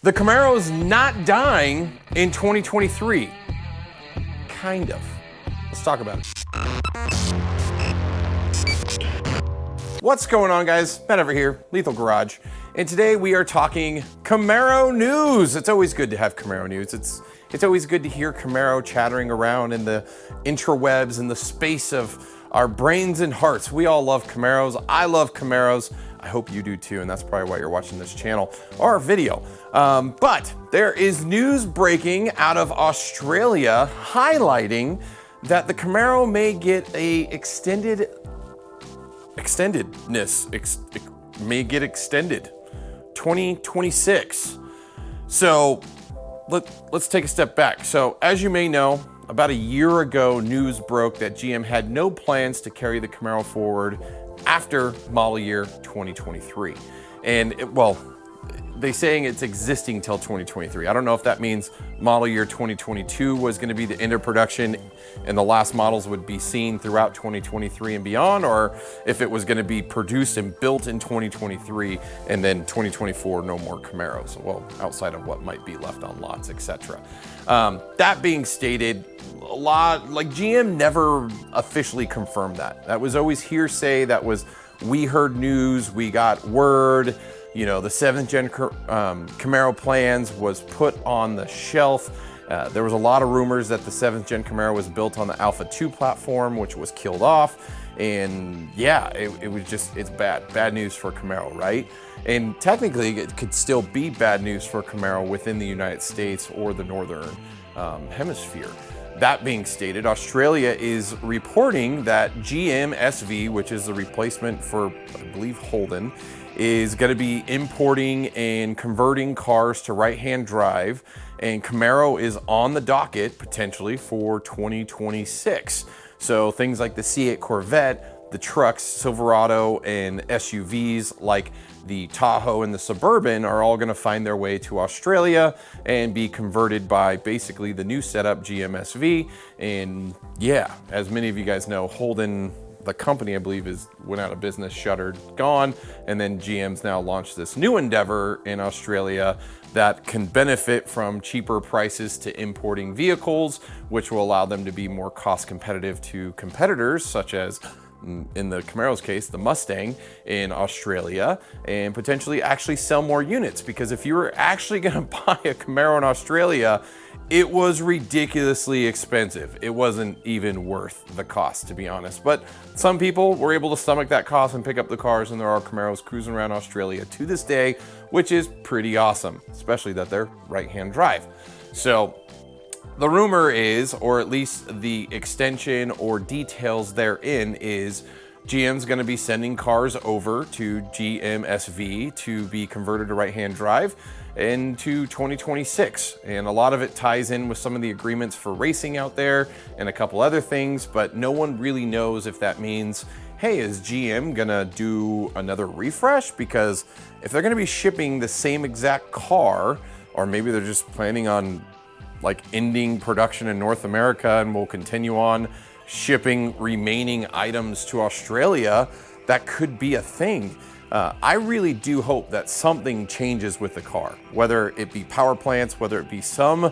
The Camaro's not dying in 2023. Kind of. Let's talk about it. What's going on, guys? Ben over here, Lethal Garage. And today we are talking Camaro news. It's always good to have Camaro news. It's always good to hear Camaro chattering around in the interwebs and the space of our brains and hearts. We all love Camaros. I love Camaros. I hope you do too, and that's probably why you're watching this channel or video. But there is news breaking out of Australia highlighting that the Camaro may get a may get extended 2026. So let's take a step back. So as you may know, about a year ago, news broke that GM had no plans to carry the Camaro forward after model year 2023. And they're saying it's existing till 2023. I don't know if that means model year 2022 was gonna be the end of production and the last models would be seen throughout 2023 and beyond, or if it was gonna be produced and built in 2023 and then 2024, no more Camaros. Well, outside of what might be left on lots, etc. That being stated, GM never officially confirmed that. That was always hearsay. That was, we heard news, we got word. You know, the 7th gen Camaro plans was put on the shelf. There was a lot of rumors that the 7th gen Camaro was built on the Alpha 2 platform, which was killed off. And yeah, it was just, it's bad news for Camaro, right? And technically it could still be bad news for Camaro within the United States or the Northern Hemisphere. That being stated, Australia is reporting that GM SV, which is the replacement for, I believe, Holden, is going to be importing and converting cars to right-hand drive, and Camaro is on the docket potentially for 2026. So things like the C8 Corvette, the trucks, Silverado, and SUVs like the Tahoe and the Suburban are all going to find their way to Australia and be converted by basically the new setup GMSV. And yeah, as many of you guys know, Holden, the company, I believe, went out of business, shuttered, gone, and then GM's now launched this new endeavor in Australia that can benefit from cheaper prices to importing vehicles, which will allow them to be more cost competitive to competitors such as, in the Camaro's case, the Mustang in Australia, and potentially actually sell more units. Because if you were actually gonna buy a Camaro in Australia, it was ridiculously expensive. It wasn't even worth the cost, to be honest. But some people were able to stomach that cost and pick up the cars, and there are Camaros cruising around Australia to this day, which is pretty awesome, especially that they're right-hand drive. So the rumor is, or at least the extension or details therein is, GM's gonna be sending cars over to GMSV to be converted to right-hand drive into 2026. And a lot of it ties in with some of the agreements for racing out there and a couple other things, but no one really knows if that means, hey, is GM gonna do another refresh? Because if they're gonna be shipping the same exact car, or maybe they're just planning on ending production in North America and will continue on shipping remaining items to Australia, that could be a thing. I really do hope that something changes with the car, whether it be power plants, whether it be some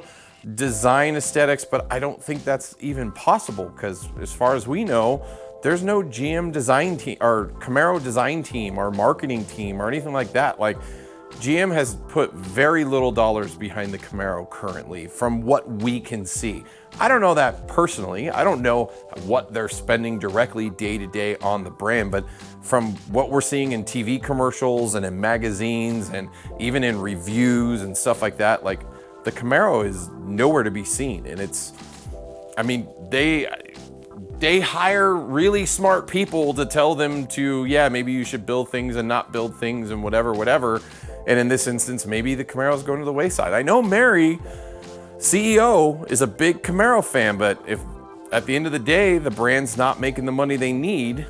design aesthetics, but I don't think that's even possible because as far as we know, there's no GM design team or Camaro design team or marketing team or anything like that. GM has put very little dollars behind the Camaro currently from what we can see. I don't know that personally. I don't know what they're spending directly day to day on the brand, but from what we're seeing in TV commercials and in magazines and even in reviews and stuff like that, the Camaro is nowhere to be seen. And they hire really smart people to tell them to, yeah, maybe you should build things and not build things and whatever. And in this instance, maybe the Camaro's going to the wayside. I know Mary, CEO, is a big Camaro fan, but if at the end of the day, the brand's not making the money they need,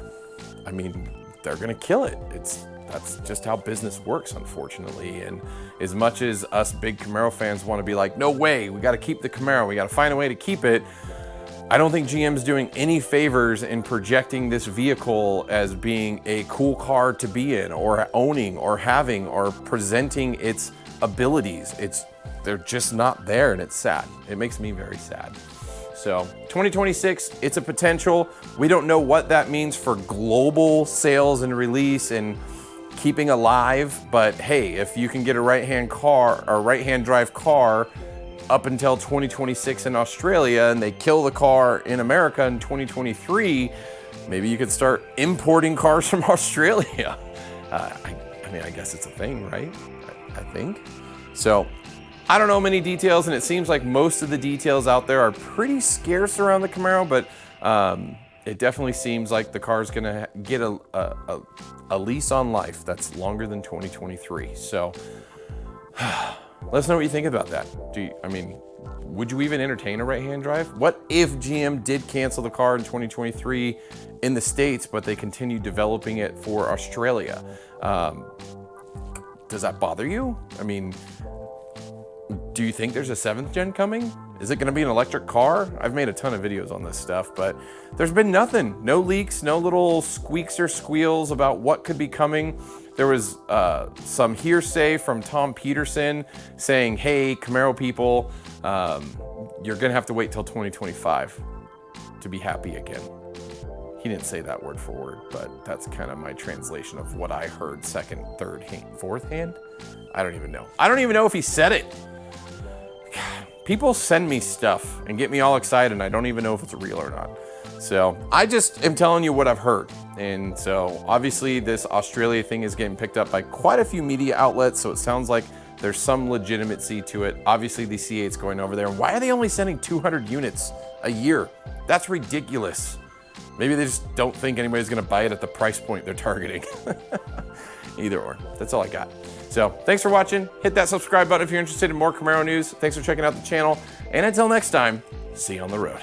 they're gonna kill it. That's just how business works, unfortunately. And as much as us big Camaro fans wanna be like, no way, we gotta keep the Camaro, we gotta find a way to keep it, I don't think GM's doing any favors in projecting this vehicle as being a cool car to be in, or owning, or having, or presenting its abilities. They're just not there, and it's sad. It makes me very sad. So 2026, it's a potential. We don't know what that means for global sales and release and keeping alive, but hey, if you can get a right-hand drive car up until 2026 in Australia and they kill the car in America in 2023, maybe you could start importing cars from Australia. I mean, I guess it's a thing, right? I think. So I don't know many details, and it seems like most of the details out there are pretty scarce around the Camaro, but it definitely seems like the car is gonna get a lease on life that's longer than 2023. So let us know what you think about that. I mean, would you even entertain a right-hand drive? What if GM did cancel the car in 2023 in the States, but they continue developing it for Australia? Does that bother you? I mean, do you think there's a 7th gen coming? Is it gonna be an electric car? I've made a ton of videos on this stuff, but there's been nothing. No leaks, no little squeaks or squeals about what could be coming. There was some hearsay from Tom Peterson saying, hey, Camaro people, you're gonna have to wait till 2025 to be happy again. He didn't say that word for word, but that's kind of my translation of what I heard second, third hand, fourth hand? I don't even know. I don't even know if he said it. God, people send me stuff and get me all excited and I don't even know if it's real or not. So I just am telling you what I've heard. And so obviously this Australia thing is getting picked up by quite a few media outlets. So it sounds like there's some legitimacy to it. Obviously the C8's going over there. And why are they only sending 200 units a year? That's ridiculous. Maybe they just don't think anybody's gonna buy it at the price point they're targeting. Either or, that's all I got. So thanks for watching. Hit that subscribe button if you're interested in more Camaro news. Thanks for checking out the channel. And until next time, see you on the road.